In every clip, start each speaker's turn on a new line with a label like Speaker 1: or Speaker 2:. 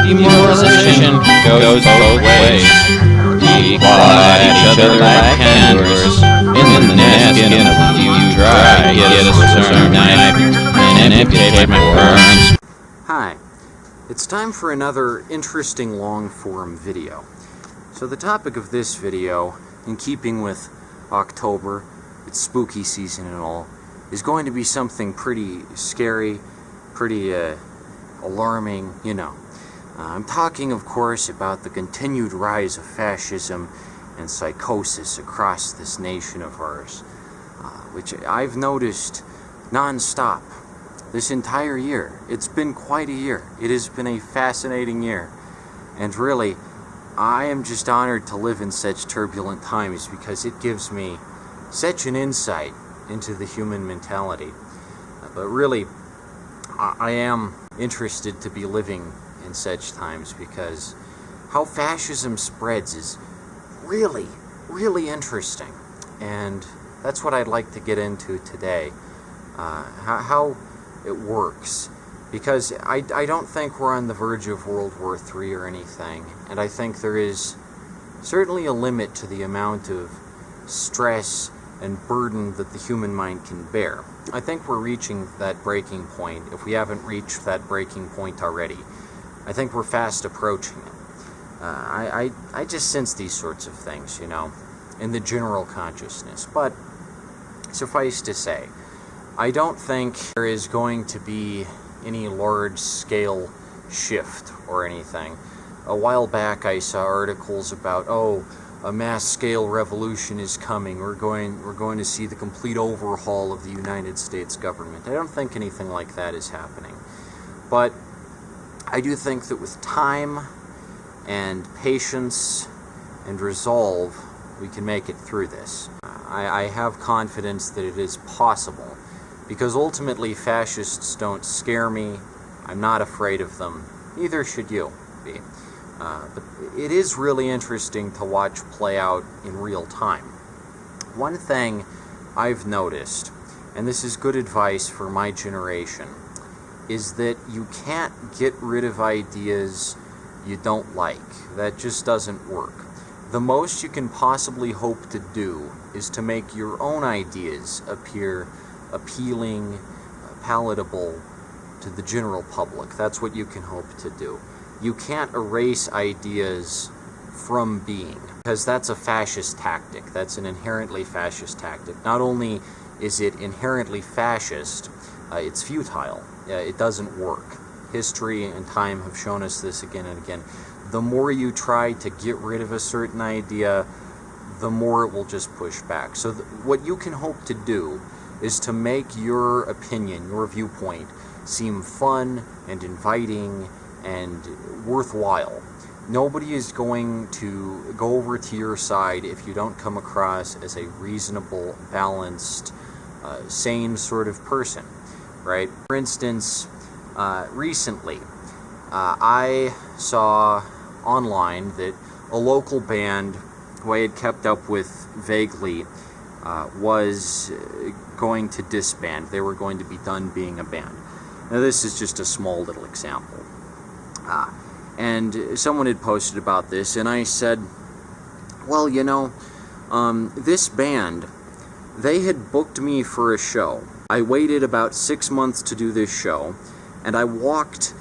Speaker 1: Demoralization goes both ways. We claw at each other like candors. In the nest, skin of you dry. Get a stern knife and amputate my worms.
Speaker 2: Hi, it's time for another interesting long-form video. So the topic of this video, in keeping with October, it's spooky season and all, is going to be something pretty scary, pretty alarming, you know. I'm talking, of course, about the continued rise of fascism and psychosis across this nation of ours, which I've noticed non-stop this entire year. It's been quite a year. It has been a fascinating year. And really, I am just honored to live in such turbulent times because it gives me such an insight into the human mentality. But really, I am interested to be living in such times because how fascism spreads is really, really interesting. And that's what I'd like to get into today. How it works. Because I don't think we're on the verge of World War III or anything. And I think there is certainly a limit to the amount of stress and burden that the human mind can bear. I think we're reaching that breaking point, if we haven't reached that breaking point already. I think we're fast approaching it. I just sense these sorts of things, you know, in the general consciousness. But suffice to say, I don't think there is going to be any large-scale shift or anything. A while back I saw articles about, a mass-scale revolution is coming. We're going to see the complete overhaul of the United States government. I don't think anything like that is happening. But I do think that with time and patience and resolve, we can make it through this. I have confidence that it is possible, because ultimately fascists don't scare me. I'm not afraid of them. Neither should you be. But it is really interesting to watch play out in real time. One thing I've noticed, and this is good advice for my generation, is that you can't get rid of ideas you don't like. That just doesn't work. The most you can possibly hope to do is to make your own ideas appear appealing, palatable to the general public. That's what you can hope to do. You can't erase ideas from being, because that's a fascist tactic. That's an inherently fascist tactic. Not only is it inherently fascist, it's futile. It doesn't work. History and time have shown us this again and again. The more you try to get rid of a certain idea, the more it will just push back. So what you can hope to do is to make your opinion, your viewpoint, seem fun and inviting and worthwhile. Nobody is going to go over to your side if you don't come across as a reasonable, balanced, sane sort of person, right? For instance, recently, I saw online that a local band who I had kept up with vaguely was going to disband. They were going to be done being a band. Now this is just a small little example. And someone had posted about this, and I said, well, you know, this band, they had booked me for a show. I waited about 6 months to do this show, and I walked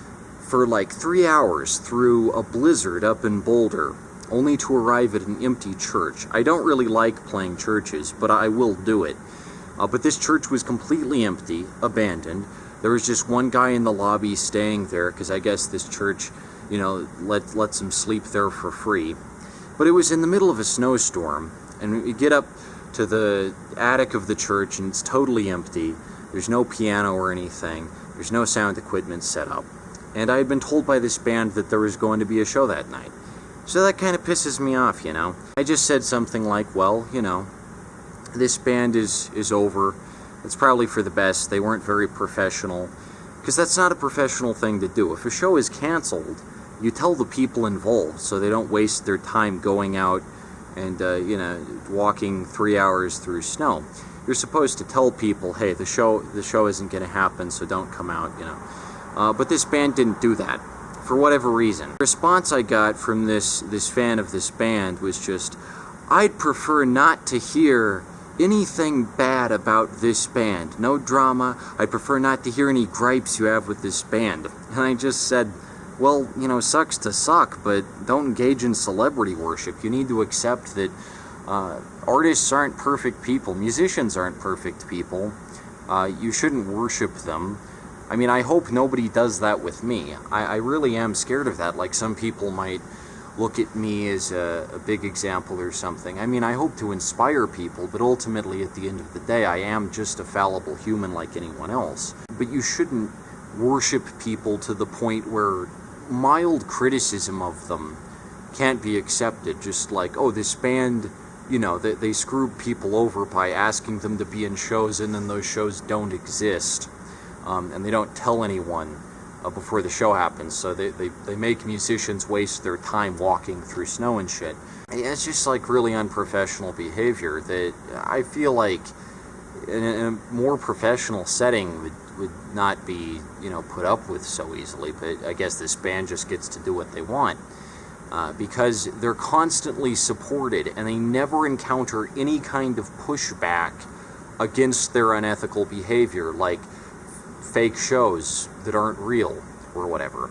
Speaker 2: for like 3 hours through a blizzard up in Boulder, only to arrive at an empty church. I don't really like playing churches, but I will do it. But this church was completely empty, abandoned. There was just one guy in the lobby staying there, because I guess this church, you know, lets him sleep there for free. But it was in the middle of a snowstorm, and we get up to the attic of the church, and it's totally empty. There's no piano or anything. There's no sound equipment set up. And I had been told by this band that there was going to be a show that night. So that kind of pisses me off, you know. I just said something like, well, you know, this band is over. It's probably for the best. They weren't very professional. Because that's not a professional thing to do. If a show is canceled, you tell the people involved so they don't waste their time going out and, you know, walking 3 hours through snow. You're supposed to tell people, hey, the show isn't going to happen, so don't come out, you know. But this band didn't do that. for whatever reason. The response I got from this fan of this band was just, "I'd prefer not to hear anything bad about this band. No drama. I'd prefer not to hear any gripes you have with this band." And I just said, well, you know, sucks to suck, but don't engage in celebrity worship. You need to accept that artists aren't perfect people. Musicians aren't perfect people. You shouldn't worship them. I mean, I hope nobody does that with me. I really am scared of that. Like, some people might look at me as a big example or something. I mean, I hope to inspire people, but ultimately, at the end of the day, I am just a fallible human like anyone else. But you shouldn't worship people to the point where mild criticism of them can't be accepted. Just like, oh, this band, you know, they screw people over by asking them to be in shows, and then those shows don't exist. And they don't tell anyone before the show happens, so they make musicians waste their time walking through snow and shit. It's just like really unprofessional behavior that I feel like in a more professional setting would not be, you know, put up with so easily. But I guess this band just gets to do what they want because they're constantly supported and they never encounter any kind of pushback against their unethical behavior, like fake shows that aren't real or whatever.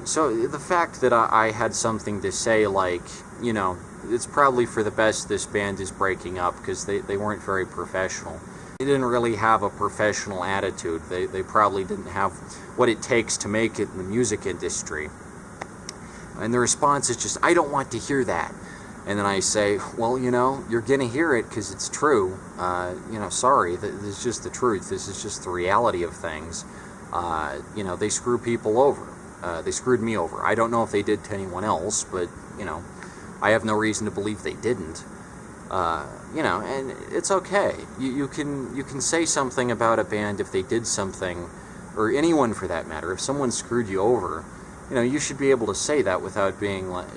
Speaker 2: So the fact that I had something to say, like, you know, it's probably for the best this band is breaking up because they weren't very professional. They didn't really have a professional attitude. They probably didn't have what it takes to make it in the music industry. And the response is just, "I don't want to hear that." And then I say, well, you know, you're going to hear it because it's true. You know, sorry, this is just the truth. This is just the reality of things. You know, they screw people over. They screwed me over. I don't know if they did to anyone else, but, you know, I have no reason to believe they didn't. You know, and it's okay. You can say something about a band if they did something, or anyone for that matter. If someone screwed you over, you know, you should be able to say that without being like,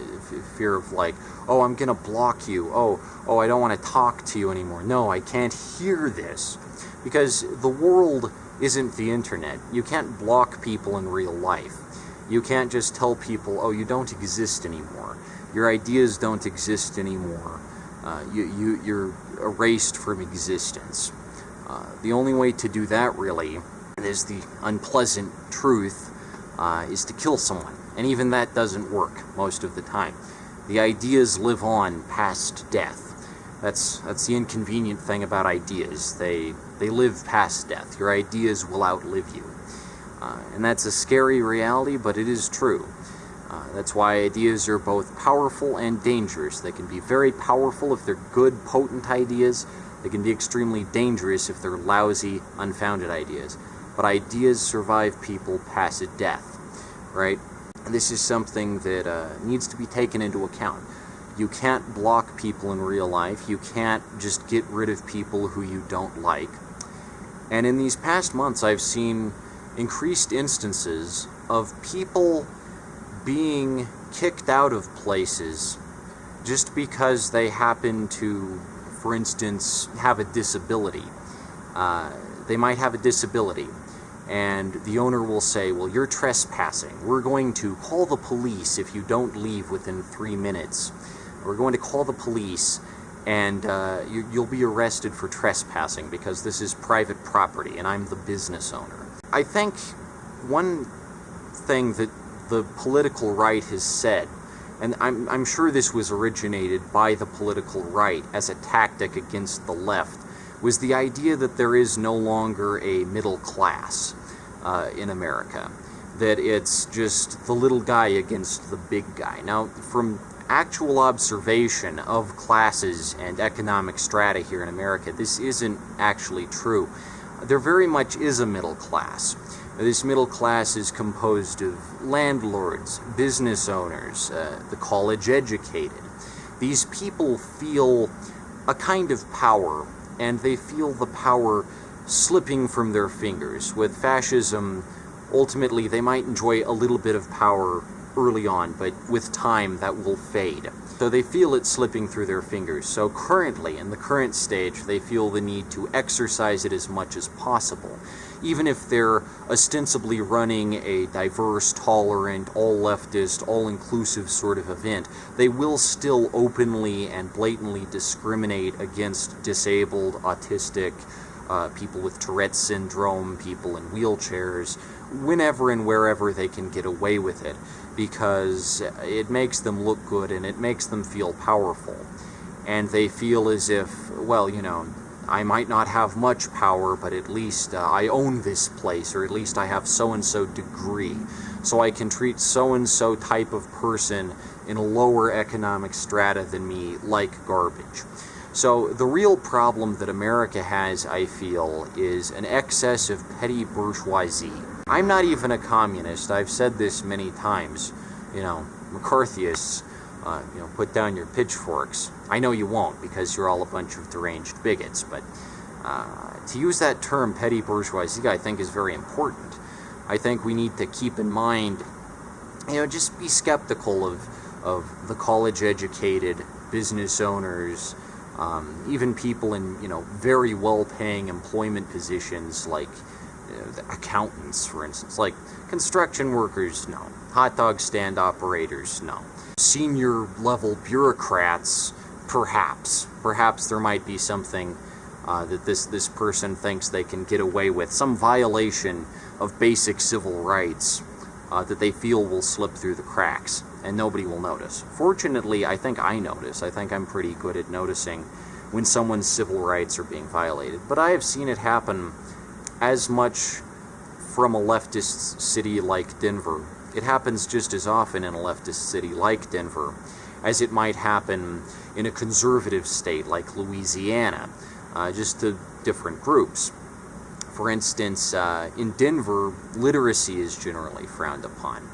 Speaker 2: fear of like, oh, I'm gonna block you. Oh, I don't want to talk to you anymore. No, I can't hear this, because the world isn't the internet. You can't block people in real life. You can't just tell people, oh, you don't exist anymore. Your ideas don't exist anymore. You're erased from existence. The only way to do that, really, and is the unpleasant truth, is to kill someone. And even that doesn't work most of the time. The ideas live on past death. That's the inconvenient thing about ideas. They live past death. Your ideas will outlive you. And that's a scary reality, but it is true. That's why ideas are both powerful and dangerous. They can be very powerful if they're good, potent ideas. They can be extremely dangerous if they're lousy, unfounded ideas. But ideas survive people past death, right? And this is something that needs to be taken into account. You can't block people in real life. You can't just get rid of people who you don't like. And in these past months, I've seen increased instances of people being kicked out of places just because they happen to, for instance, have a disability. They might have a disability, and the owner will say, well, you're trespassing. We're going to call the police if you don't leave within 3 minutes. We're going to call the police, and you'll be arrested for trespassing because this is private property, and I'm the business owner. I think one thing that the political right has said, and I'm sure this was originated by the political right as a tactic against the left, was the idea that there is no longer a middle class in America, that it's just the little guy against the big guy. Now, from actual observation of classes and economic strata here in America, this isn't actually true. There very much is a middle class. This middle class is composed of landlords, business owners, the college-educated. These people feel a kind of power, and they feel the power slipping from their fingers. With fascism, ultimately, they might enjoy a little bit of power early on, but with time, that will fade. So they feel it slipping through their fingers. So currently, in the current stage, they feel the need to exercise it as much as possible. Even if they're ostensibly running a diverse, tolerant, all-leftist, all-inclusive sort of event, they will still openly and blatantly discriminate against disabled, autistic, people with Tourette's syndrome, people in wheelchairs, whenever and wherever they can get away with it, because it makes them look good and it makes them feel powerful. And they feel as if, well, you know, I might not have much power, but at least I own this place, or at least I have so-and-so degree, so I can treat so-and-so type of person in a lower economic strata than me like garbage. So the real problem that America has, I feel, is an excess of petty bourgeoisie. I'm not even a communist. I've said this many times. You know, McCarthyists, put down your pitchforks. I know you won't, because you're all a bunch of deranged bigots, but to use that term, petty bourgeoisie, I think is very important. I think we need to keep in mind, just be skeptical of the college-educated business owners, even people in, very well-paying employment positions like accountants, for instance. Like construction workers, no. Hot dog stand operators, no. Senior-level bureaucrats, perhaps. Perhaps there might be something that this person thinks they can get away with, some violation of basic civil rights that they feel will slip through the cracks, and nobody will notice. Fortunately, I think I notice. I think I'm pretty good at noticing when someone's civil rights are being violated. But I have seen it happen as much from a leftist city like Denver. It happens just as often in a leftist city like Denver as it might happen in a conservative state like Louisiana, just to different groups. For instance, in Denver, literacy is generally frowned upon.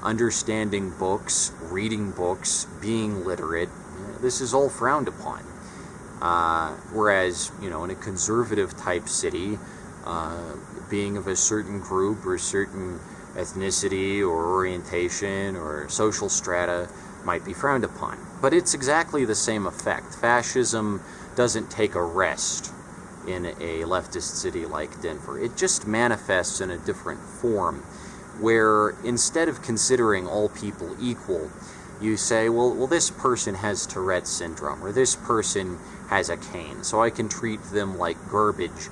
Speaker 2: Understanding books, reading books, being literate, this is all frowned upon. Whereas, in a conservative type city, being of a certain group or a certain ethnicity or orientation or social strata might be frowned upon. But it's exactly the same effect. Fascism doesn't take a rest in a leftist city like Denver. It just manifests in a different form, where instead of considering all people equal, you say, well, this person has Tourette's syndrome, or this person has a cane, so I can treat them like garbage.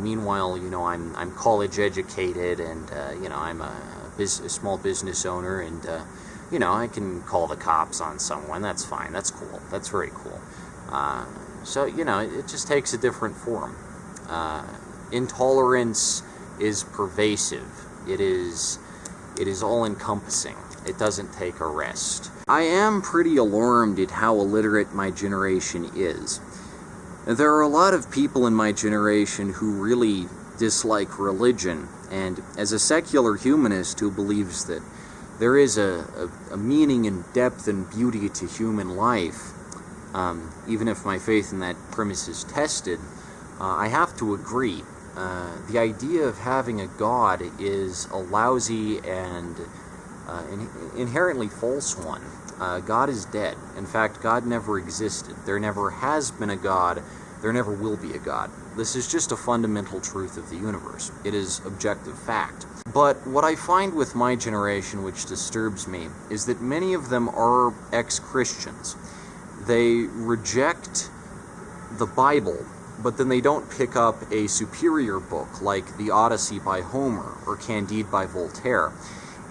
Speaker 2: Meanwhile, I'm college educated, and I'm a small business owner, and I can call the cops on someone. That's fine. That's cool. That's very cool. So it just takes a different form. Intolerance is pervasive. It is all-encompassing. It doesn't take a rest. I am pretty alarmed at how illiterate my generation is. There are a lot of people in my generation who really dislike religion, and as a secular humanist who believes that there is a meaning and depth and beauty to human life, even if my faith in that premise is tested, I have to agree. The idea of having a God is a lousy and inherently false one. God is dead. In fact, God never existed. There never has been a God. There never will be a God. This is just a fundamental truth of the universe. It is objective fact. But what I find with my generation, which disturbs me, is that many of them are ex-Christians. They reject the Bible, but then they don't pick up a superior book like the Odyssey by Homer or Candide by Voltaire.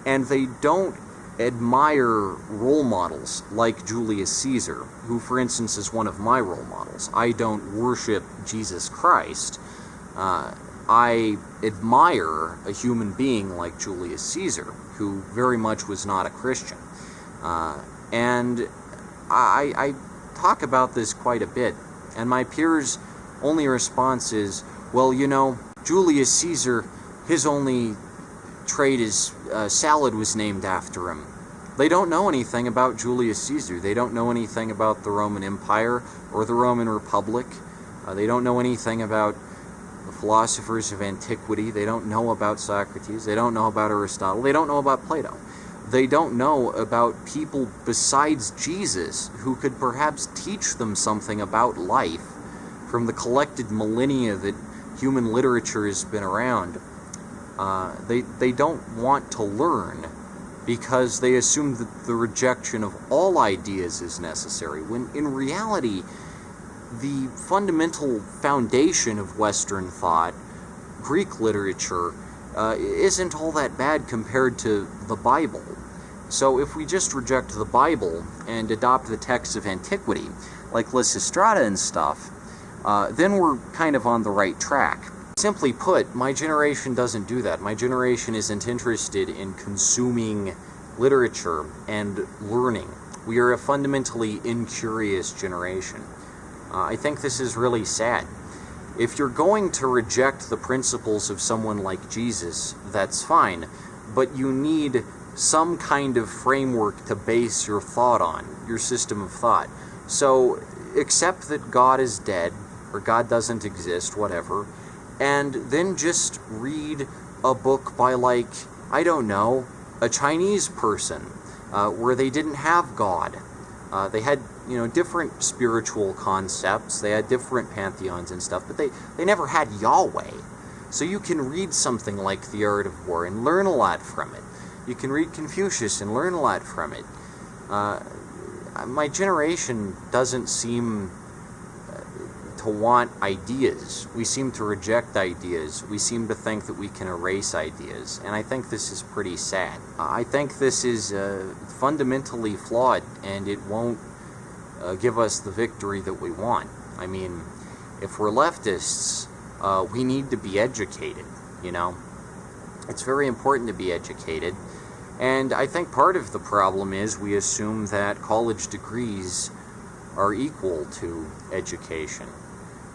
Speaker 2: And they don't admire role models like Julius Caesar, who, for instance, is one of my role models. I don't worship Jesus Christ. I admire a human being like Julius Caesar, who very much was not a Christian. And I talk about this quite a bit, and my peers' only response is, well, Julius Caesar, his only trade is salad was named after him. They don't know anything about Julius Caesar. They don't know anything about the Roman Empire or the Roman Republic. They don't know anything about the philosophers of antiquity. They don't know about Socrates. They don't know about Aristotle. They don't know about Plato. They don't know about people besides Jesus who could perhaps teach them something about life from the collected millennia that human literature has been around. They don't want to learn because they assume that the rejection of all ideas is necessary, when in reality, the fundamental foundation of Western thought, Greek literature, isn't all that bad compared to the Bible. So if we just reject the Bible and adopt the texts of antiquity, like Lysistrata and stuff, then we're kind of on the right track. Simply put, my generation doesn't do that. My generation isn't interested in consuming literature and learning. We are a fundamentally incurious generation. I think this is really sad. If you're going to reject the principles of someone like Jesus, that's fine, but you need some kind of framework to base your thought on, your system of thought. So accept that God is dead, or God doesn't exist, whatever, and then just read a book by, like, I don't know, a Chinese person, where they didn't have God. They had, different spiritual concepts, they had different pantheons and stuff, but they never had Yahweh. So you can read something like The Art of War and learn a lot from it. You can read Confucius and learn a lot from it. My generation doesn't seem to want ideas. We seem to reject ideas. We seem to think that we can erase ideas. And I think this is pretty sad. I think this is fundamentally flawed, and it won't give us the victory that we want. I mean, if we're leftists, we need to be educated, It's very important to be educated. And I think part of the problem is we assume that college degrees are equal to education.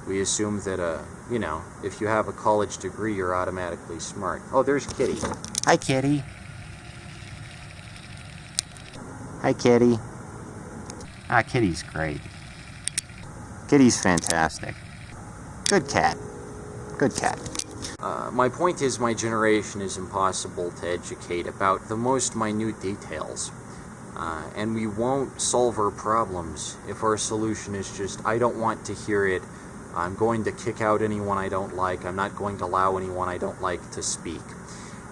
Speaker 2: We assume that, if you have a college degree, you're automatically smart. Oh, there's Kitty. Hi, Kitty. Hi, Kitty. Ah, Kitty's great. Kitty's fantastic. Good cat. Good cat. My point is, my generation is impossible to educate about the most minute details. And we won't solve our problems if our solution is just, I don't want to hear it, I'm going to kick out anyone I don't like, I'm not going to allow anyone I don't like to speak.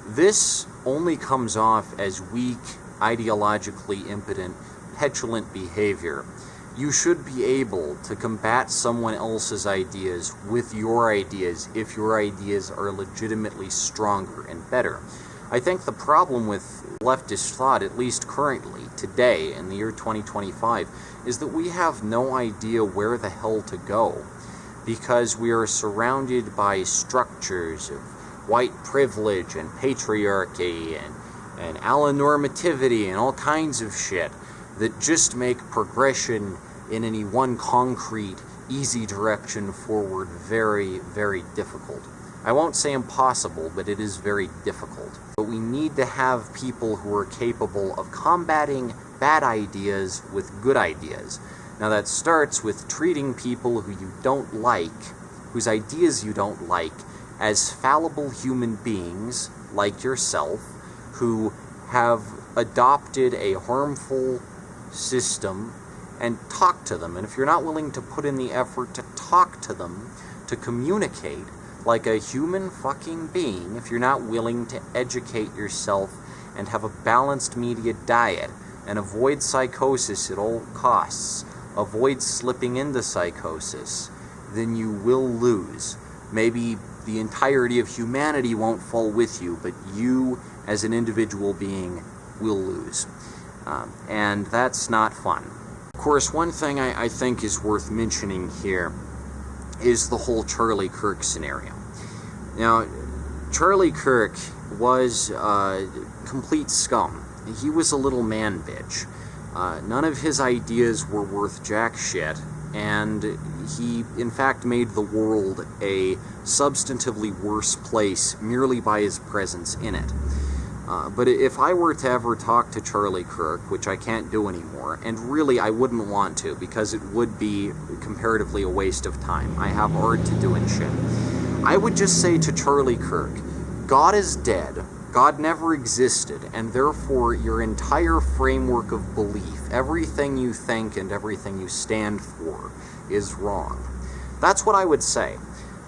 Speaker 2: This only comes off as weak, ideologically impotent, petulant behavior. You should be able to combat someone else's ideas with your ideas if your ideas are legitimately stronger and better. I think the problem with leftist thought, at least currently, today, in the year 2025, is that we have no idea where the hell to go, because we are surrounded by structures of white privilege and patriarchy and allonormativity and all kinds of shit that just make progression in any one concrete, easy direction forward very, very difficult. I won't say impossible, but it is very difficult. But we need to have people who are capable of combating bad ideas with good ideas. Now that starts with treating people who you don't like, whose ideas you don't like, as fallible human beings like yourself, who have adopted a harmful system, and talk to them. And if you're not willing to put in the effort to talk to them, to communicate like a human fucking being, if you're not willing to educate yourself and have a balanced media diet and avoid psychosis at all costs, avoid slipping into psychosis, then you will lose. Maybe the entirety of humanity won't fall with you, but you as an individual being will lose. And that's not fun. Of course, one thing I think is worth mentioning here is the whole Charlie Kirk scenario. Now, Charlie Kirk was complete scum. He was a little man bitch. None of his ideas were worth jack shit, and he, in fact, made the world a substantively worse place merely by his presence in it. But if I were to ever talk to Charlie Kirk, which I can't do anymore, and really I wouldn't want to, because it would be comparatively a waste of time. I have art to do and shit. I would just say to Charlie Kirk, God is dead. God never existed, and therefore your entire framework of belief, everything you think and everything you stand for, is wrong. That's what I would say.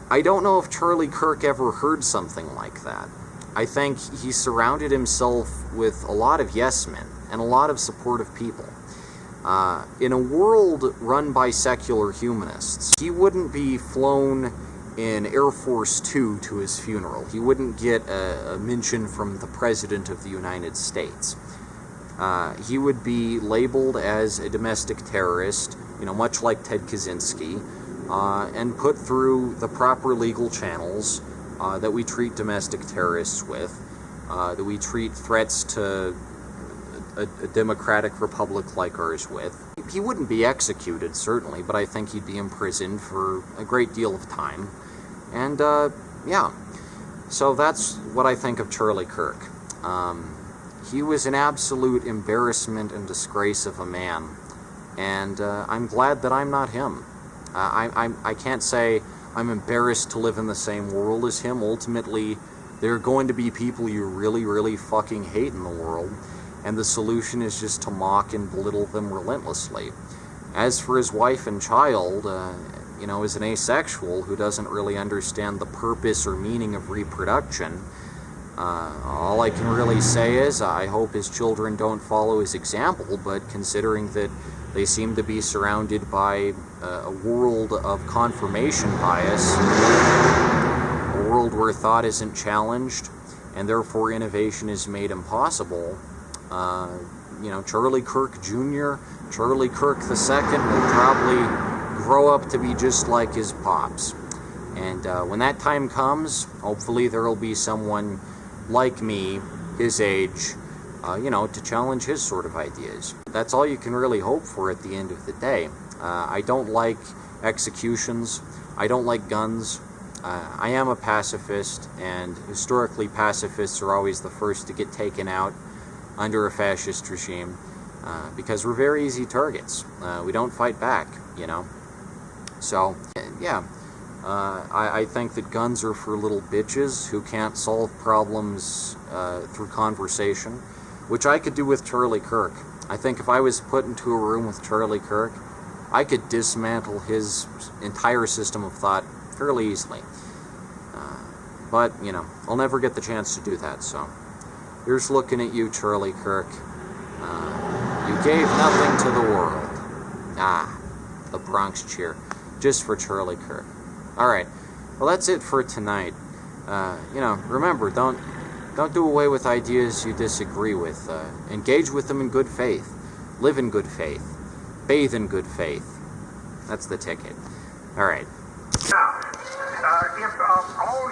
Speaker 2: I don't know if Charlie Kirk ever heard something like that. I think he surrounded himself with a lot of yes men and a lot of supportive people. In a world run by secular humanists, he wouldn't be flown in Air Force Two to his funeral. He wouldn't get a mention from the President of the United States. He would be labeled as a domestic terrorist, much like Ted Kaczynski, and put through the proper legal channels that we treat domestic terrorists with, that we treat threats to a democratic republic like ours with. He wouldn't be executed, certainly, but I think he'd be imprisoned for a great deal of time. And, yeah. So that's what I think of Charlie Kirk. He was an absolute embarrassment and disgrace of a man, and I'm glad that I'm not him. I can't say I'm embarrassed to live in the same world as him. Ultimately, there are going to be people you really, really fucking hate in the world, and the solution is just to mock and belittle them relentlessly. As for his wife and child, as an asexual who doesn't really understand the purpose or meaning of reproduction, all I can really say is I hope his children don't follow his example, but considering that they seem to be surrounded by a world of confirmation bias, a world where thought isn't challenged, and therefore innovation is made impossible, Charlie Kirk Jr., Charlie Kirk II will probably grow up to be just like his pops. And when that time comes, hopefully there will be someone like me, his age, to challenge his sort of ideas. That's all you can really hope for at the end of the day. I don't like executions. I don't like guns. I am a pacifist, and historically pacifists are always the first to get taken out under a fascist regime, because we're very easy targets. We don't fight back, So, yeah, I think that guns are for little bitches who can't solve problems through conversation, which I could do with Charlie Kirk. I think if I was put into a room with Charlie Kirk, I could dismantle his entire system of thought fairly easily. But, I'll never get the chance to do that, so here's looking at you, Charlie Kirk. You gave nothing to the world. The Bronx cheer. Just for Charlie Kirk. Alright, well that's it for tonight. Remember, don't do away with ideas you disagree with. Engage with them in good faith. Live in good faith. Bathe in good faith. That's the ticket. Alright.
Speaker 3: Now, if all